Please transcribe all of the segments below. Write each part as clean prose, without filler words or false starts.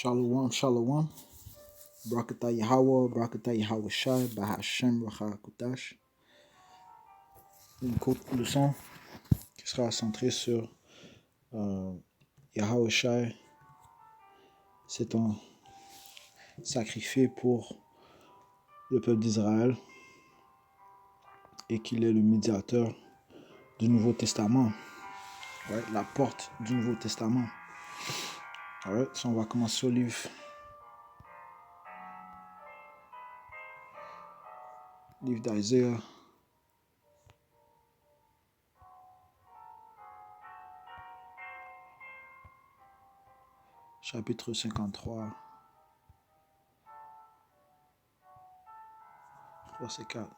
Shalom, shalom. Barakatah Yahweh, Barakatah Yahweh Shai, Bahashem, Rachakutash. Une courte leçon qui sera centrée sur Yahweh Shai s'étant sacrifié pour le peuple d'Israël et qu'il est le médiateur du Nouveau Testament. Ouais, la porte du Nouveau Testament. Alright, so on va commencer au livre d'Isaiah. Chapitre 53, verset 4.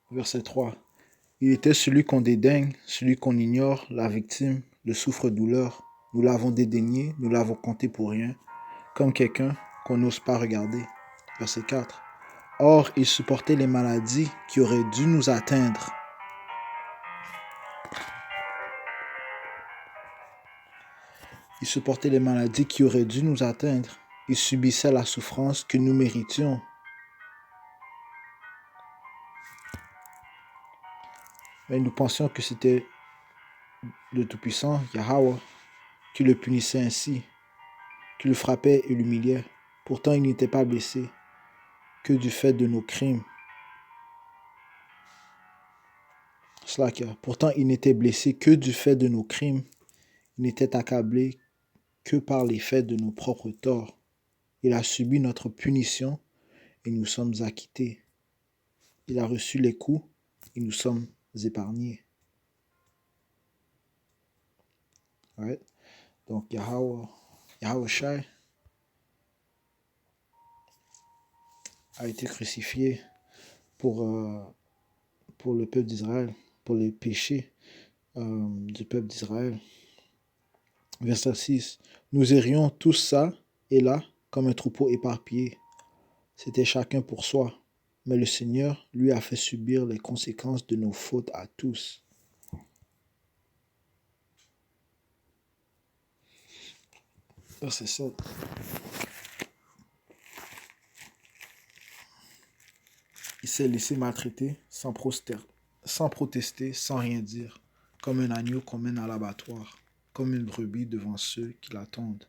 Verset 3. Il était celui qu'on dédaigne, celui qu'on ignore, la victime, le souffre-douleur. Nous l'avons dédaigné, nous l'avons compté pour rien, comme quelqu'un qu'on n'ose pas regarder. Verset 4. Or, il supportait les maladies qui auraient dû nous atteindre. Il supportait les maladies qui auraient dû nous atteindre. Il subissait la souffrance que nous méritions. Mais nous pensions que c'était le Tout-Puissant, Yahweh, qui le punissait ainsi, qui le frappait et l'humiliait. Pourtant, il n'était pas blessé que du fait de nos crimes. Pourtant, il n'était blessé que du fait de nos crimes. Il n'était accablé que par les faits de nos propres torts. Il a subi notre punition et nous sommes acquittés. Il a reçu les coups et nous sommes épargnés. Right? Donc, Yahweh Shai a été crucifié pour le peuple d'Israël, pour les péchés du peuple d'Israël. Verset 6. Nous errions tous ça et là comme un troupeau éparpillé. C'était chacun pour soi. Mais le Seigneur lui a fait subir les conséquences de nos fautes à tous. Verset 7. Il s'est laissé maltraiter sans protester, sans rien dire, comme un agneau qu'on mène à l'abattoir, comme une brebis devant ceux qui l'attendent.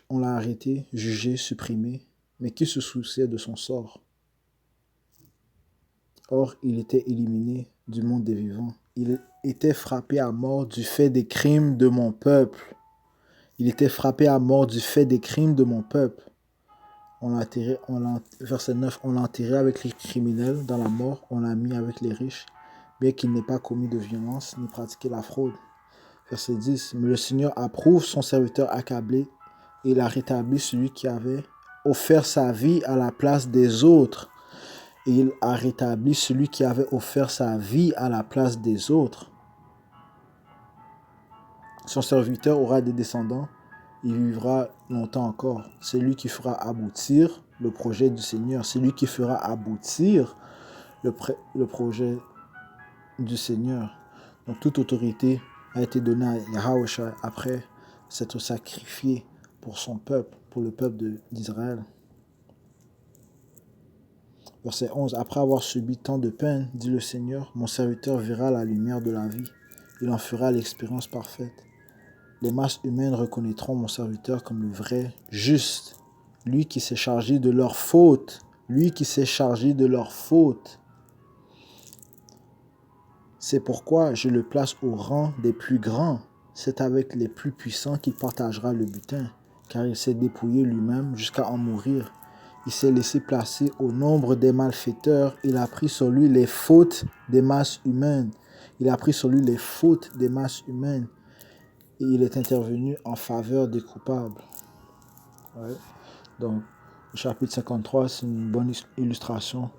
On l'a arrêté, jugé, supprimé, mais qui se souciait de son sort? Or, il était éliminé du monde des vivants. Il était frappé à mort du fait des crimes de mon peuple. Il était frappé à mort du fait des crimes de mon peuple. Verset 9, on l'a enterré avec les criminels dans la mort, on l'a mis avec les riches, bien qu'il n'ait pas commis de violence ni pratiqué la fraude. Verset 10, mais le Seigneur approuve son serviteur accablé et il a rétabli celui qui avait offert sa vie à la place des autres. Et il a rétabli celui qui avait offert sa vie à la place des autres. Son serviteur aura des descendants, il vivra longtemps encore. C'est lui qui fera aboutir le projet du Seigneur. C'est lui qui fera aboutir le projet du Seigneur. Donc toute autorité a été donnée à Yahweh Shai après s'être sacrifié pour son peuple, pour le peuple d'Israël. Verset 11. Après avoir subi tant de peine, dit le Seigneur, mon serviteur verra la lumière de la vie. Il en fera l'expérience parfaite. Les masses humaines reconnaîtront mon serviteur comme le vrai, juste, lui qui s'est chargé de leurs fautes, lui qui s'est chargé de leurs fautes. C'est pourquoi je le place au rang des plus grands. C'est avec les plus puissants qu'il partagera le butin, car il s'est dépouillé lui-même jusqu'à en mourir. Il s'est laissé placer au nombre des malfaiteurs. Il a pris sur lui les fautes des masses humaines. Il a pris sur lui les fautes des masses humaines. Et il est intervenu en faveur des coupables. Ouais. Donc, Le chapitre 53, c'est une bonne illustration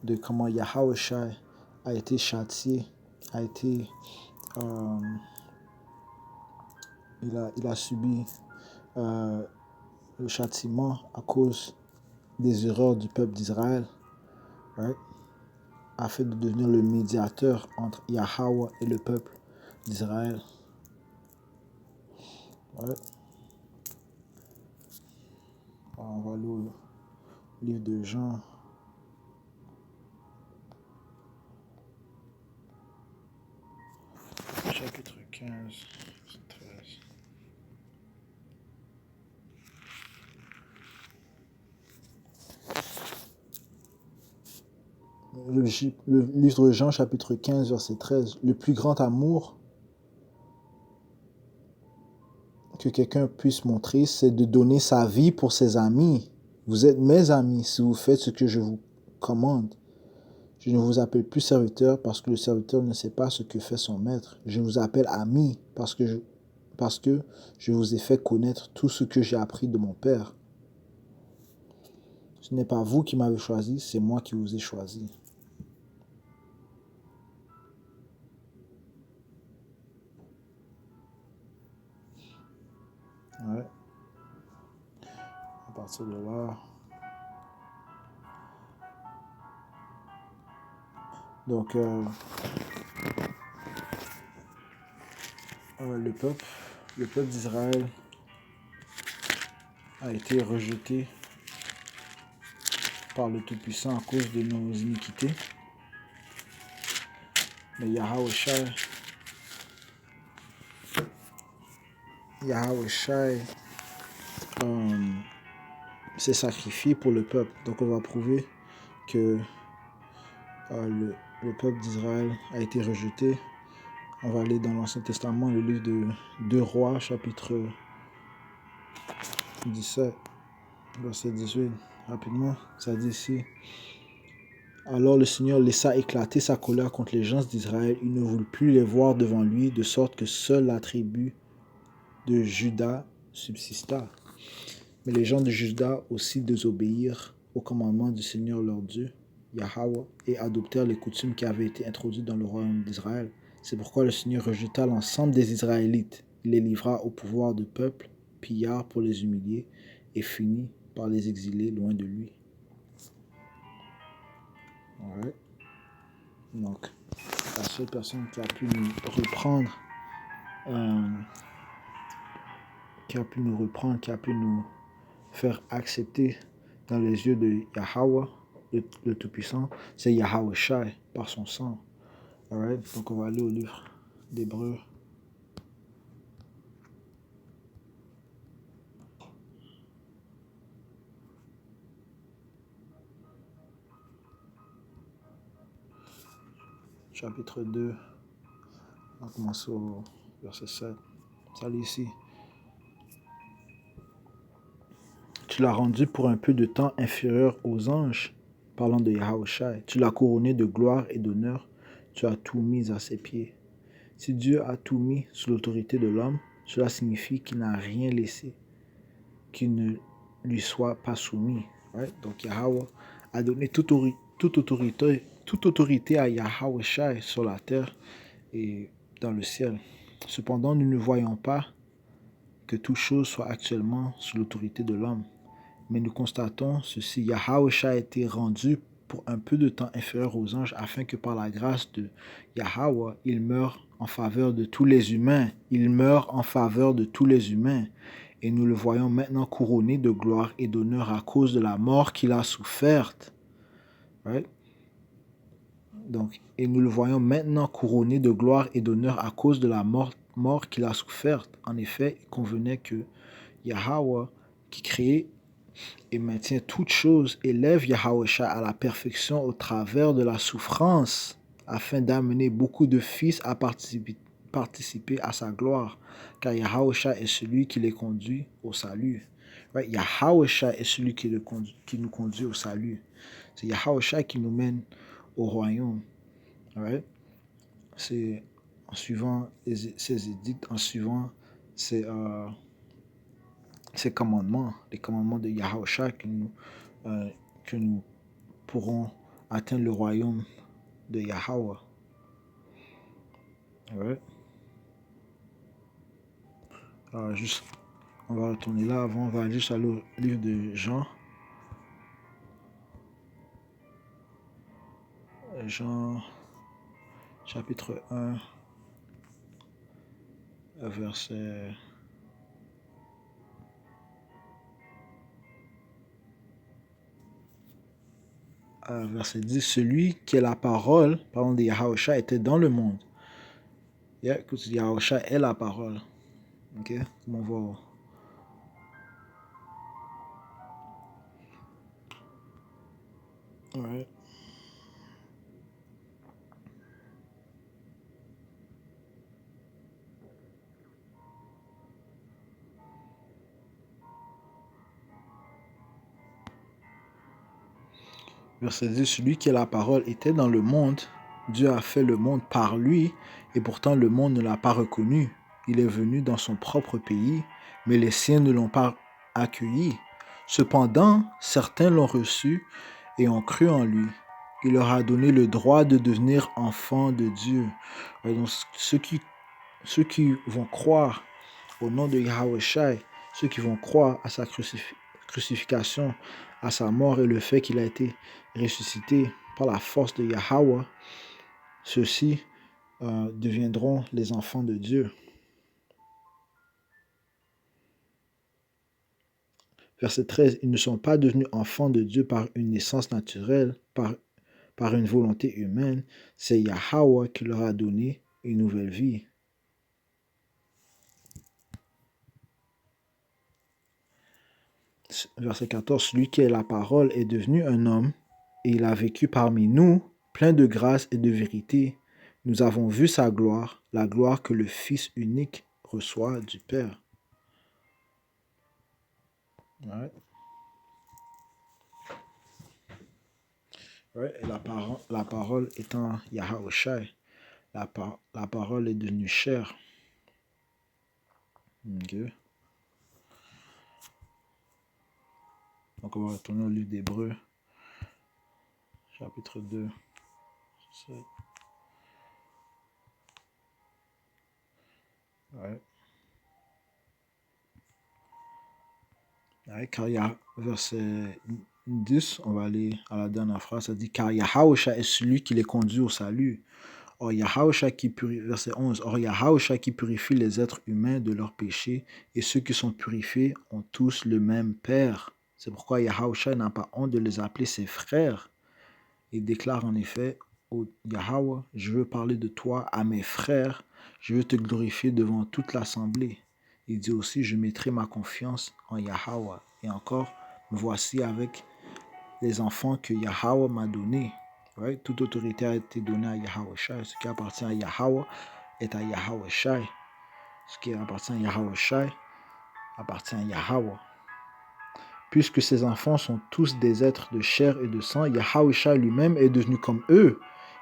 de comment Yahweh Shai a été châtié, a été, euh, il a subi le châtiment à cause des erreurs du peuple d'Israël, right? Afin de devenir le médiateur entre Yahweh et le peuple d'Israël. Right? On va aller au livre de Jean. Chapitre 15, 13. Le livre de Jean, chapitre 15, verset 13. Le plus grand amour que quelqu'un puisse montrer, c'est de donner sa vie pour ses amis. Vous êtes mes amis si vous faites ce que je vous commande. Je ne vous appelle plus serviteur parce que le serviteur ne sait pas ce que fait son maître. Je vous appelle ami parce que je vous ai fait connaître tout ce que j'ai appris de mon Père. Ce n'est pas vous qui m'avez choisi, c'est moi qui vous ai choisi. Ouais. À partir de là. Donc, le peuple d'Israël a été rejeté par le Tout-Puissant à cause de nos iniquités. Mais Yahweh Shai s'est sacrifié pour le peuple. Donc on va prouver que le peuple d'Israël a été rejeté. On va aller dans l'Ancien Testament, le livre de 2 Rois, chapitre 17, verset 18. Rapidement, ça dit ici. Alors le Seigneur laissa éclater sa colère contre les gens d'Israël. Il ne voulut plus les voir devant lui, de sorte que seule la tribu de Juda subsista. Mais les gens de Juda aussi désobéirent au commandement du Seigneur leur Dieu, Yahweh, et adoptèrent les coutumes qui avaient été introduites dans le royaume d'Israël. C'est pourquoi le Seigneur rejeta l'ensemble des Israélites. Il les livra au pouvoir de peuple, pillards pour les humilier, et finit par les exiler loin de lui. Ouais. Donc, la seule personne qui a pu nous reprendre, qui a pu nous faire accepter dans les yeux de Yahweh, le Tout-Puissant, c'est Yahweh Shai, par son sang. Alright? Donc on va aller au livre d'Hébreux. Chapitre 2. On va commencer au verset 7. Ça lit ici. Tu l'as rendu pour un peu de temps inférieur aux anges, parlant de Yahweh Shai. Tu l'as couronné de gloire et d'honneur. Tu as tout mis à ses pieds. Si Dieu a tout mis sous l'autorité de l'homme, cela signifie qu'il n'a rien laissé qui ne lui soit pas soumis. Right? Donc Yahweh a donné toute autorité à Yahweh Shai sur la terre et dans le ciel. Cependant, nous ne voyons pas que toute chose soit actuellement sous l'autorité de l'homme. Mais nous constatons ceci, Yahweh Shai a été rendu pour un peu de temps inférieur aux anges, afin que par la grâce de Yahweh, il meure en faveur de tous les humains. Il meurt en faveur de tous les humains. Et nous le voyons maintenant couronné de gloire et d'honneur à cause de la mort qu'il a soufferte. Right? Donc, et nous le voyons maintenant couronné de gloire et d'honneur à cause de la mort qu'il a soufferte. En effet, il convenait que Yahweh, qui crée et maintient toutes choses, élève Yahweh Shai à la perfection au travers de la souffrance, afin d'amener beaucoup de fils à participer à sa gloire, car Yahweh Shai est celui qui les conduit au salut. Right? Yahweh Shai est celui qui nous conduit au salut. C'est Yahweh Shai qui nous mène au royaume. Right? C'est en suivant ses édicts, en suivant ses ces commandements, les commandements de Yahushua, que nous pourrons atteindre le royaume de Yahweh. Ouais. Alors, juste, on va retourner là avant, on va juste aller au livre de Jean. Jean, chapitre 1, verset... verset 10, celui qui est la parole, parlant de Yahushua, était dans le monde. Yeah, Yahushua est la parole. Ok, comme on voit. Alright. Verset 10, celui qui est la parole était dans le monde. Dieu a fait le monde par lui, et pourtant le monde ne l'a pas reconnu. Il est venu dans son propre pays, mais les siens ne l'ont pas accueilli. Cependant, certains l'ont reçu et ont cru en lui. Il leur a donné le droit de devenir enfants de Dieu. Et donc, ceux qui vont croire au nom de Yahushua, ceux qui vont croire à sa crucifixion, à sa mort et le fait qu'il a été ressuscité par la force de Yahweh, ceux-ci deviendront les enfants de Dieu. Verset 13, ils ne sont pas devenus enfants de Dieu par une naissance naturelle, par une volonté humaine. C'est Yahweh qui leur a donné une nouvelle vie. Verset 14, celui qui est la parole est devenu un homme et il a vécu parmi nous, plein de grâce et de vérité. Nous avons vu sa gloire, la gloire que le Fils unique reçoit du Père. Ouais. Ouais, et la parole étant Yahushua, la parole est devenue chair. Okay. Donc on va retourner au livre d'Hébreux, chapitre 2. Ouais. Ouais, car il y a verset 10, on va aller à la dernière phrase, ça dit car Yahushua est celui qui les conduit au salut. Or Yahushua qui purifie, verset 11, or Yahushua qui purifie les êtres humains de leurs péchés, et ceux qui sont purifiés ont tous le même Père. C'est pourquoi Yahushua n'a pas honte de les appeler ses frères. Il déclare en effet, ô Yahweh, je veux parler de toi à mes frères, je veux te glorifier devant toute l'assemblée. Il dit aussi, je mettrai ma confiance en Yahweh. Et encore, me voici avec les enfants que Yahweh m'a donnés. Right? Toute autorité a été donnée à Yahushua. Ce qui appartient à Yahweh est à Yahushua. Ce qui appartient à Yahushua appartient à Yahweh. Puisque ces enfants sont tous des êtres de chair et de sang, Yahushua lui-même est devenu comme eux.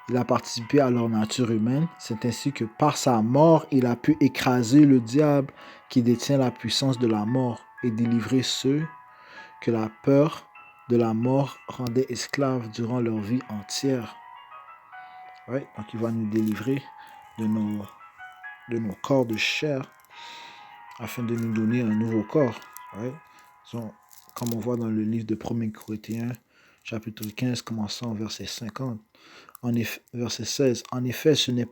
Il a participé à leur nature humaine. C'est ainsi que par sa mort, il a pu écraser le diable qui détient la puissance de la mort et délivrer ceux que la peur de la mort rendait esclaves durant leur vie entière. Ouais, donc il va nous délivrer de nos corps de chair afin de nous donner un nouveau corps. Ouais. Donc, comme on voit dans le livre de 1 Corinthiens, chapitre 15, commençant au verset 50. Verset 16. En effet, ce n'est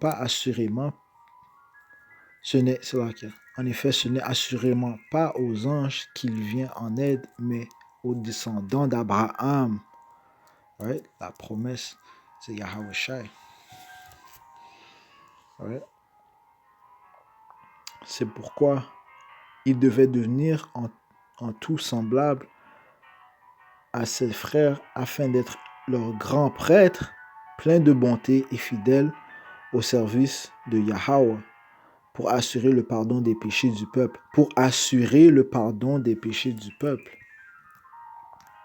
assurément pas aux anges qu'il vient en aide, mais aux descendants d'Abraham. Right? La promesse, c'est Yahushua. Right? C'est pourquoi il devait devenir en tout semblable à ses frères afin d'être leur grand prêtre, plein de bonté et fidèle au service de Yahweh, pour assurer le pardon des péchés du peuple. Pour assurer le pardon des péchés du peuple.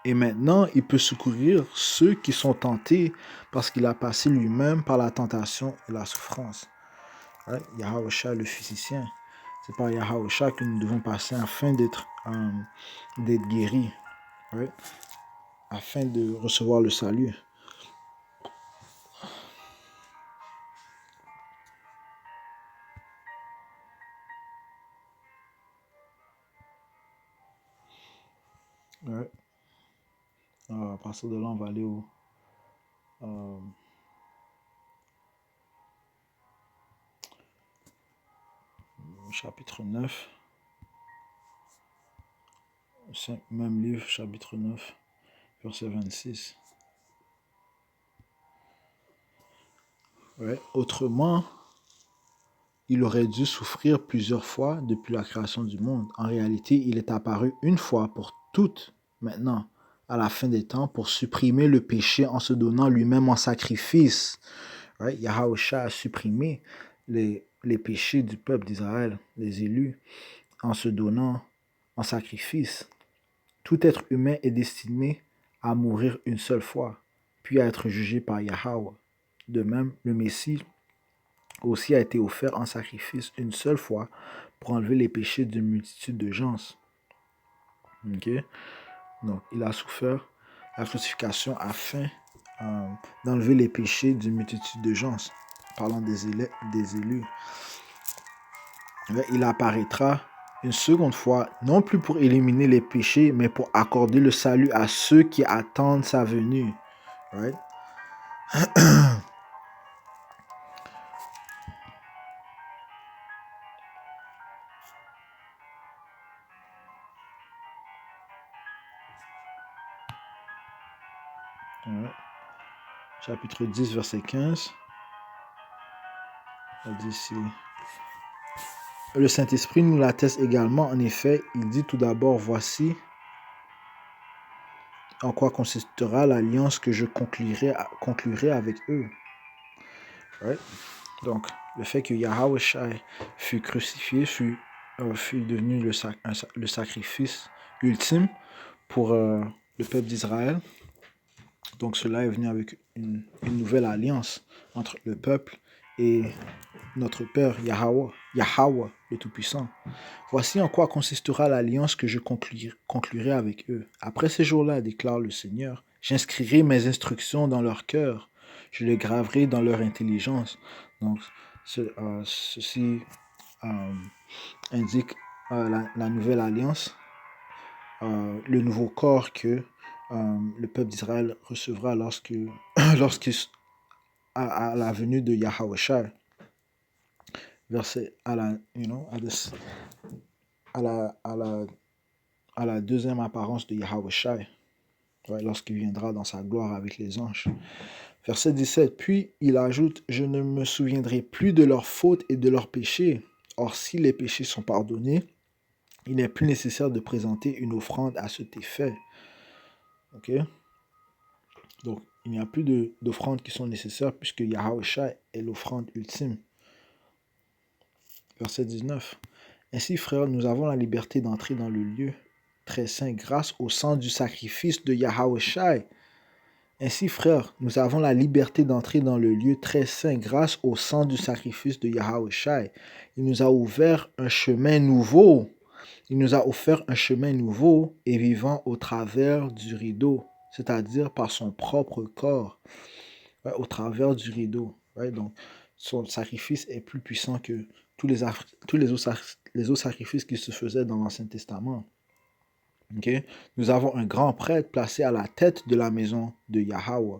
Et maintenant, il peut secourir ceux qui sont tentés parce qu'il a passé lui-même par la tentation et la souffrance. Right? Yahushua le physicien. C'est par Yahawashi que nous devons passer afin d'être guéris, right? Afin de recevoir le salut. Right? À partir de là, on va aller au chapitre 9. Même livre, chapitre 9, verset 26. Ouais. Autrement, il aurait dû souffrir plusieurs fois depuis la création du monde. En réalité, il est apparu une fois pour toutes, maintenant, à la fin des temps, pour supprimer le péché en se donnant lui-même en sacrifice. Right? Yahawashi a supprimé les péchés du peuple d'Israël, les élus, en se donnant en sacrifice. Tout être humain est destiné à mourir une seule fois, puis à être jugé par Yahweh. De même, le Messie aussi a été offert en sacrifice une seule fois pour enlever les péchés d'une multitude de gens. Okay? Donc, il a souffert la crucifixion afin d'enlever les péchés d'une multitude de gens. Parlant des élus. Il apparaîtra une seconde fois, non plus pour éliminer les péchés, mais pour accorder le salut à ceux qui attendent sa venue. Right? Ouais. Chapitre 10, verset 15. On dit ici. Le Saint-Esprit nous l'atteste également. En effet, il dit tout d'abord, voici en quoi consistera l'alliance que je conclurai avec eux. Right? Donc, le fait que Yahawashi fut crucifié, fut devenu le sacrifice ultime pour le peuple d'Israël. Donc, cela est venu avec une nouvelle alliance entre le peuple et notre Père, Yahweh, le Tout-Puissant. Voici en quoi consistera l'alliance que je conclurai avec eux. Après ces jours-là, déclare le Seigneur, j'inscrirai mes instructions dans leur cœur, je les graverai dans leur intelligence. Donc, ceci indique la nouvelle alliance, le nouveau corps que le peuple d'Israël recevra à la venue de Yahawashi. Verset à la deuxième apparence de Yahawashi, lorsqu'il viendra dans sa gloire avec les anges. Verset 17, puis il ajoute, je ne me souviendrai plus de leurs fautes et de leurs péchés. Or, si les péchés sont pardonnés, il n'est plus nécessaire de présenter une offrande à cet effet. Ok? Donc, il n'y a plus d'offrandes qui sont nécessaires puisque Yahawashi est l'offrande ultime. Verset 19. Ainsi, frères, nous avons la liberté d'entrer dans le lieu très saint grâce au sang du sacrifice de Yahawashi. Ainsi, frères, nous avons la liberté d'entrer dans le lieu très saint grâce au sang du sacrifice de Yahawashi. Il nous a ouvert un chemin nouveau. Il nous a offert un chemin nouveau et vivant au travers du rideau, c'est-à-dire par son propre corps, au travers du rideau. Donc, son sacrifice est plus puissant que tous les autres sacrifices qui se faisaient dans l'Ancien Testament. Okay? Nous avons un grand prêtre placé à la tête de la maison de Yahweh.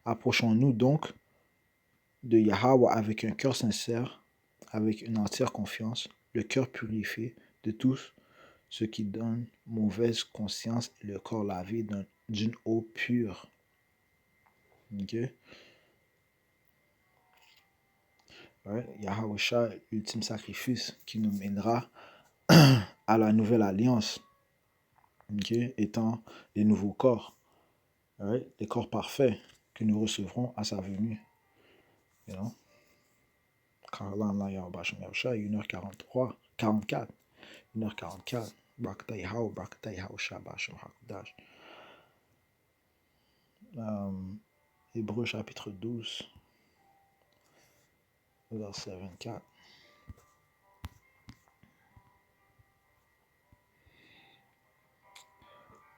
Approchons-nous donc de Yahweh avec un cœur sincère, avec une entière confiance, le cœur purifié de tous ce qui donne mauvaise conscience et le corps lavé d'une eau pure. Okay? Yahawashi, l'ultime sacrifice qui nous mènera à la nouvelle alliance, étant les nouveaux corps, les corps parfaits que nous recevrons à sa venue. You know? 1h43, 44, 1h44. Hébreux chapitre 12, verset 24.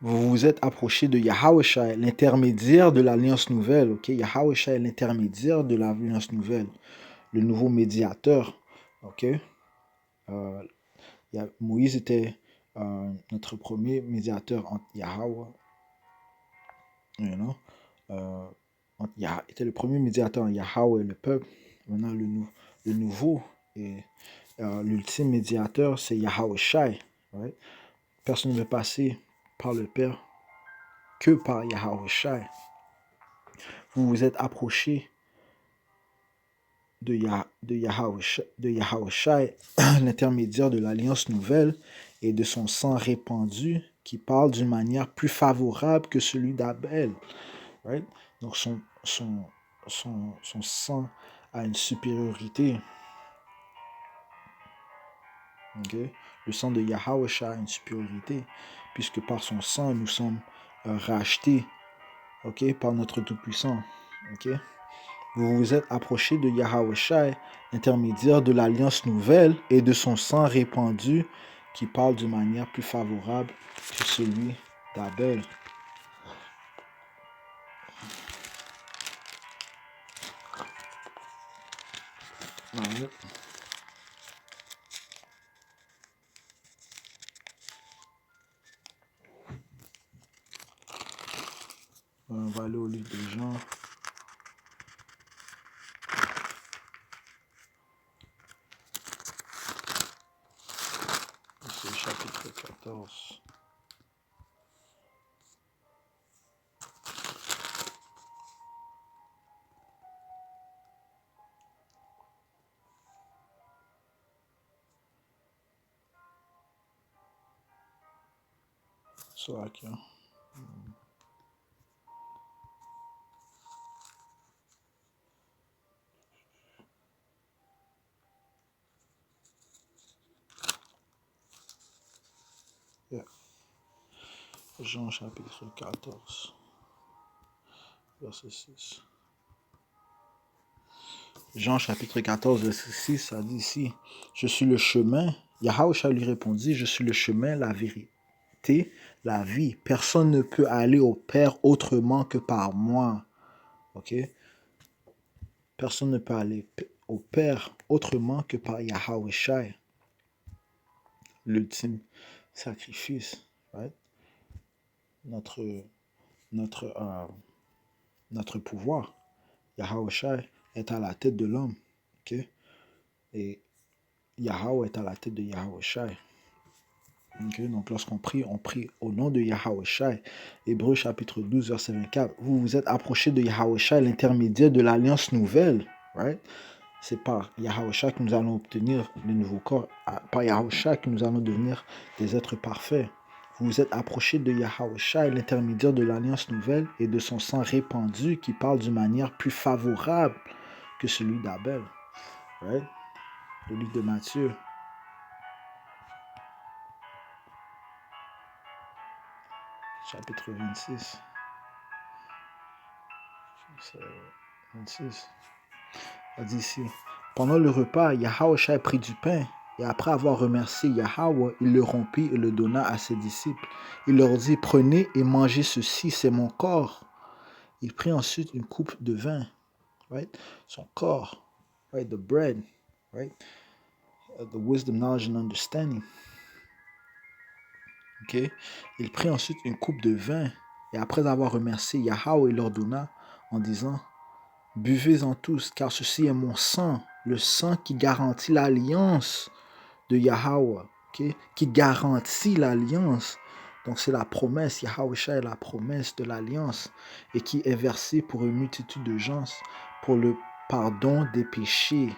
vous vous êtes approché de Yahushua, l'intermédiaire de l'Alliance Nouvelle. Ok, Yahushua est l'intermédiaire de l'Alliance Nouvelle, le nouveau médiateur. Ok, Moïse était notre premier médiateur entre Yahweh, you know, était le premier médiateur entre Yahweh et le peuple. Maintenant, le nouveau et l'ultime médiateur, c'est Yahushua. Right? Personne ne veut passer par le Père que par Yahushua. Vous vous êtes approché de Yahushua, l'intermédiaire de l'Alliance Nouvelle et de son sang répandu qui parle d'une manière plus favorable que celui d'Abel. Right? Donc son sang a une supériorité. Okay? Le sang de Yahushua a une supériorité puisque par son sang nous sommes rachetés, okay, par notre Tout-Puissant. Okay? Vous vous êtes approché de Yahushua, intermédiaire de l'Alliance Nouvelle et de son sang répandu qui parle d'une manière plus favorable que celui d'Abel. Ouais. On va aller au livre de Jean. C'est le chapitre 14. So, aqui, ó. Yeah. Jean chapitre 14, verset 6. Jean chapitre 14, verset 6, ça dit ici, je suis le chemin. Yahushua lui répondit, je suis le chemin, la vérité, la vie. Personne ne peut aller au Père autrement que par moi. Ok? Personne ne peut aller au Père autrement que par Yahushua, l'ultime sacrifice. Right? Notre pouvoir. Yahushua est à la tête de l'homme. Okay? Et Yahweh est à la tête de Yahushua. Okay? Donc lorsqu'on prie, on prie au nom de Yahushua. Hébreux chapitre 12, verset 24. Vous vous êtes approché de Yahushua, l'intermédiaire de l'Alliance Nouvelle. Right? C'est par Yahushua que nous allons obtenir le nouveau corps. Par Yahushua que nous allons devenir des êtres parfaits. Vous vous êtes approché de Yahushua, l'intermédiaire de l'Alliance Nouvelle et de son sang répandu qui parle d'une manière plus favorable que celui d'Abel. Right? Le livre de Matthieu. Chapitre 26. 26. On dit ici, pendant le repas, Yahushua prit du pain, et après avoir remercié Yahweh, il le rompit et le donna à ses disciples. Il leur dit, prenez et mangez ceci, c'est mon corps. Il prit ensuite une coupe de vin, right? Son corps, right? The bread, right? The wisdom, knowledge and understanding. Okay? Il prit ensuite une coupe de vin, et après avoir remercié Yahweh, il leur donna en disant, buvez-en tous, car ceci est mon sang, le sang qui garantit l'alliance de Yahweh, okay? Qui garantit l'alliance. Donc c'est la promesse, Yahushua est la promesse de l'alliance et qui est versée pour une multitude de gens, pour le pardon des péchés.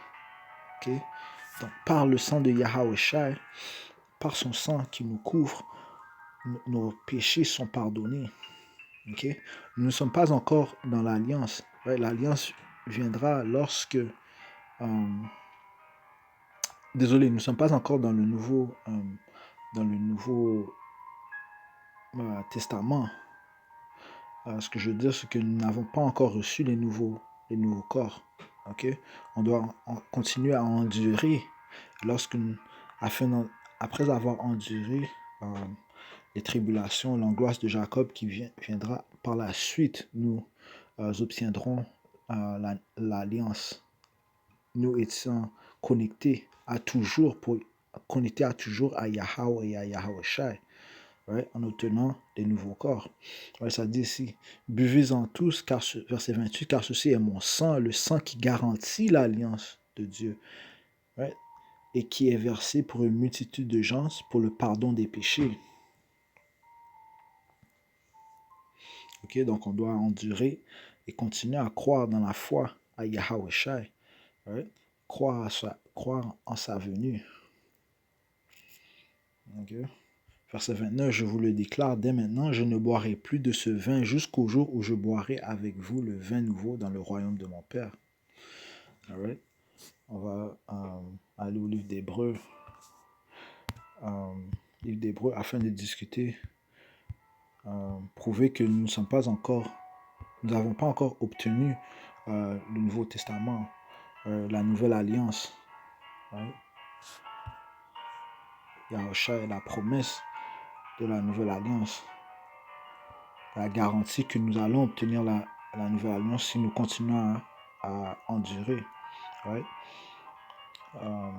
Okay? Donc par le sang de Yahushua, par son sang qui nous couvre, nos péchés sont pardonnés. Okay? Nous ne sommes pas encore dans l'alliance. Right? L'alliance viendra lorsque... désolé, nous ne sommes pas encore dans le nouveau testament. Ce que je veux dire, c'est que nous n'avons pas encore reçu les nouveaux corps. Okay? On doit continuer à endurer après avoir enduré, les tribulations, l'angoisse de Jacob qui viendra par la suite, nous obtiendrons l'alliance. Nous étions connectés à toujours à Yahweh et à Yahweh Shai, right, en obtenant des nouveaux corps. Ouais, ça dit ici, buvez-en tous, verset 28, car ceci est mon sang, le sang qui garantit l'alliance de Dieu, right, et qui est versé pour une multitude de gens pour le pardon des péchés. Ok, donc on doit endurer et continuer à croire dans la foi à Yahweh Shai, right? Croire en sa venue. Okay. Verset 29, je vous le déclare dès maintenant, je ne boirai plus de ce vin jusqu'au jour où je boirai avec vous le vin nouveau dans le royaume de mon Père. Alright. On va aller au livre d'Hébreux. Livre d'Hébreux afin de discuter, prouver que nous n'avons pas encore obtenu le Nouveau Testament, la nouvelle alliance. Right? Yahushua est la promesse de la nouvelle alliance, la garantie que nous allons obtenir la nouvelle alliance si nous continuons à endurer, right?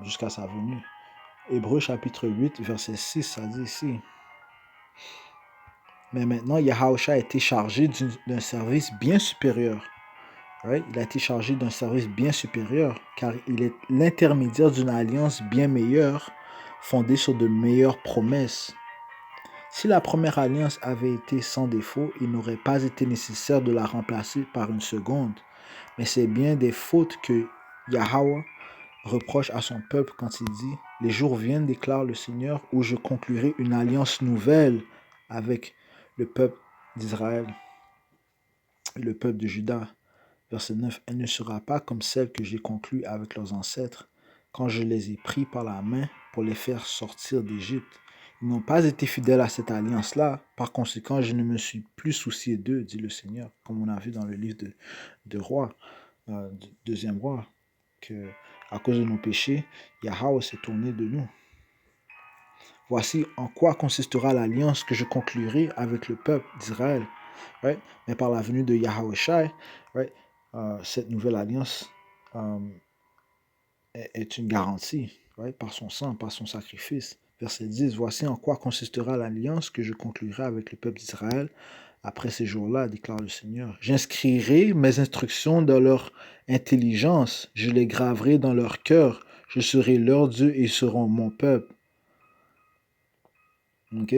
Jusqu'à sa venue. Hébreux chapitre 8, verset 6, ça dit ici. Mais maintenant, Yahushua a été chargé d'un service bien supérieur. Right? Il a été chargé d'un service bien supérieur, car il est l'intermédiaire d'une alliance bien meilleure, fondée sur de meilleures promesses. Si la première alliance avait été sans défaut, il n'aurait pas été nécessaire de la remplacer par une seconde. Mais c'est bien des fautes que Yahweh reproche à son peuple quand il dit « Les jours viennent, déclare le Seigneur, où je conclurai une alliance nouvelle avec le peuple d'Israël et le peuple de Juda. » Verset 9, « Elle ne sera pas comme celle que j'ai conclue avec leurs ancêtres, quand je les ai pris par la main pour les faire sortir d'Égypte. Ils n'ont pas été fidèles à cette alliance-là. Par conséquent, je ne me suis plus soucié d'eux, dit le Seigneur. » Comme on a vu dans le livre de Rois, deuxième roi, que à cause de nos péchés, Yahweh s'est tourné de nous. Voici en quoi consistera l'alliance que je conclurai avec le peuple d'Israël. Right? Mais par la venue de Yahweh Shai, right? Cette nouvelle alliance est une garantie, right? Par son sang, par son sacrifice. Verset 10, voici en quoi consistera l'alliance que je conclurai avec le peuple d'Israël après ces jours-là, déclare le Seigneur. J'inscrirai mes instructions dans leur intelligence, je les graverai dans leur cœur, je serai leur Dieu et ils seront mon peuple. Ok?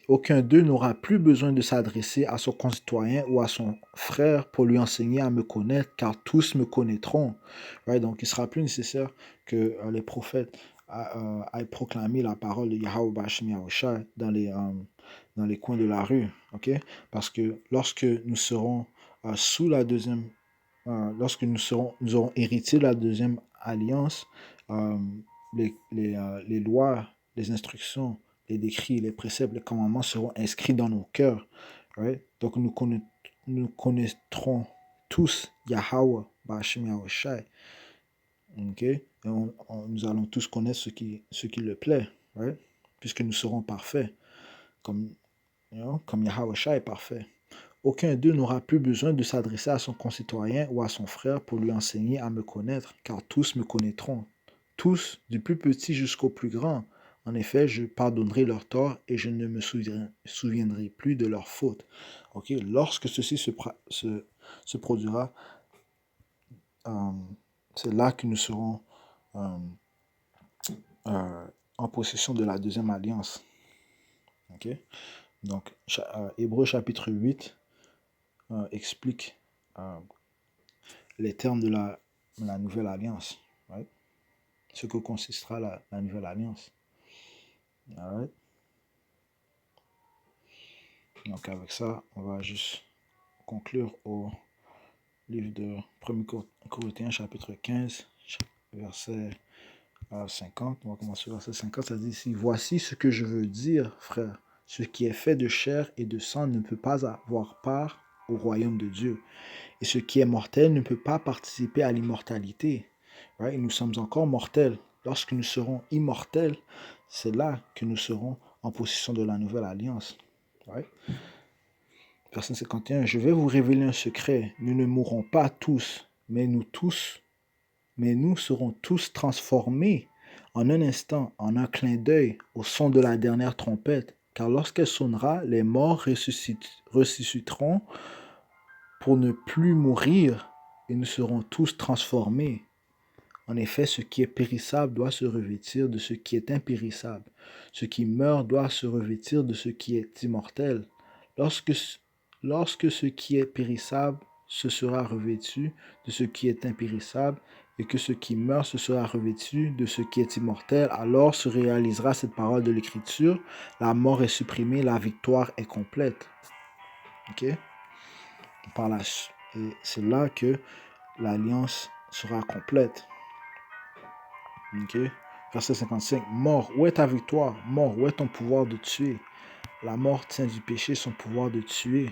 Aucun d'eux n'aura plus besoin de s'adresser à son concitoyen ou à son frère pour lui enseigner à me connaître, car tous me connaîtront. Right? Donc, il ne sera plus nécessaire que les prophètes aillent proclamer la parole de Yahweh Bashim Yahushua dans les coins de la rue. Okay? Parce que lorsque nous serons sous la deuxième, lorsque nous aurons hérité de la deuxième alliance, les lois, les instructions, les décrets, les préceptes, les commandements seront inscrits dans nos cœurs. Right? Donc nous connaîtrons tous Yahweh, Bashim Yahushai. Okay? Et nous allons tous connaître ce qui le plaît, right? Puisque nous serons parfaits, comme Yahweh Shai est parfait. Aucun d'eux n'aura plus besoin de s'adresser à son concitoyen ou à son frère pour lui enseigner à me connaître, car tous me connaîtront. Tous, du plus petit jusqu'au plus grand. En effet, je pardonnerai leurs torts et je ne me souviendrai plus de leurs fautes. Okay? Lorsque ceci se produira, c'est là que nous serons en possession de la deuxième alliance. Okay? Donc, Hébreux chapitre 8 explique les termes de la nouvelle alliance. Right? Ce que consistera la nouvelle alliance. Alright. Donc avec ça, on va juste conclure au livre de 1 Corinthiens chapitre 15, verset 50. On va commencer au verset 50. Ça dit ici, voici ce que je veux dire, frère. Ce qui est fait de chair et de sang ne peut pas avoir part au royaume de Dieu. Et ce qui est mortel ne peut pas participer à l'immortalité. Right? Nous sommes encore mortels. Lorsque nous serons immortels, c'est là que nous serons en possession de la nouvelle alliance. Right? Verset 51, je vais vous révéler un secret. Nous ne mourrons pas tous, mais nous serons tous transformés en un instant, en un clin d'œil, au son de la dernière trompette. Car lorsqu'elle sonnera, les morts ressusciteront pour ne plus mourir, et nous serons tous transformés. En effet, ce qui est périssable doit se revêtir de ce qui est impérissable. Ce qui meurt doit se revêtir de ce qui est immortel. Lorsque ce qui est périssable se sera revêtu de ce qui est impérissable, et que ce qui meurt se sera revêtu de ce qui est immortel, alors se réalisera cette parole de l'Écriture, la mort est supprimée, la victoire est complète. Ok? Et c'est là que l'alliance sera complète. Ok? Verset 55. Mort, où est ta victoire? Mort, où est ton pouvoir de tuer? La mort tient du péché son pouvoir de tuer,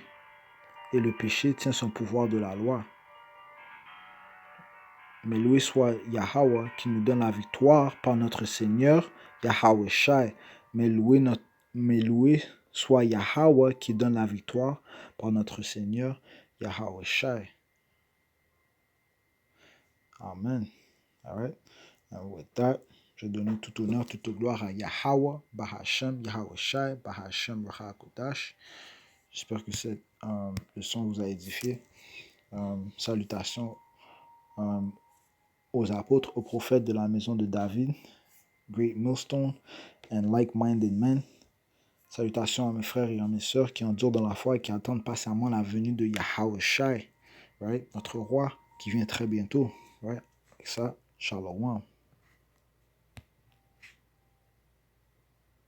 et le péché tient son pouvoir de la loi. Mais loué soit Yahweh qui nous donne la victoire par notre Seigneur Yahweh Shai. Mais loué soit Yahweh qui donne la victoire par notre Seigneur Yahweh Shai. Amen. All right. And with that, je donne tout honneur, toute gloire à Yahweh, Bahashem, Yahweh Shai, Bahashem, Rahakodash. J'espère que cette leçon vous a édifié. Salutations aux apôtres, aux prophètes de la maison de David, Great Millstone and Like-Minded Men. Salutations à mes frères et à mes sœurs qui endurent dans la foi et qui attendent patiemment la venue de Yahweh Shai, right? Notre roi qui vient très bientôt. Right? Avec ça, Shalom.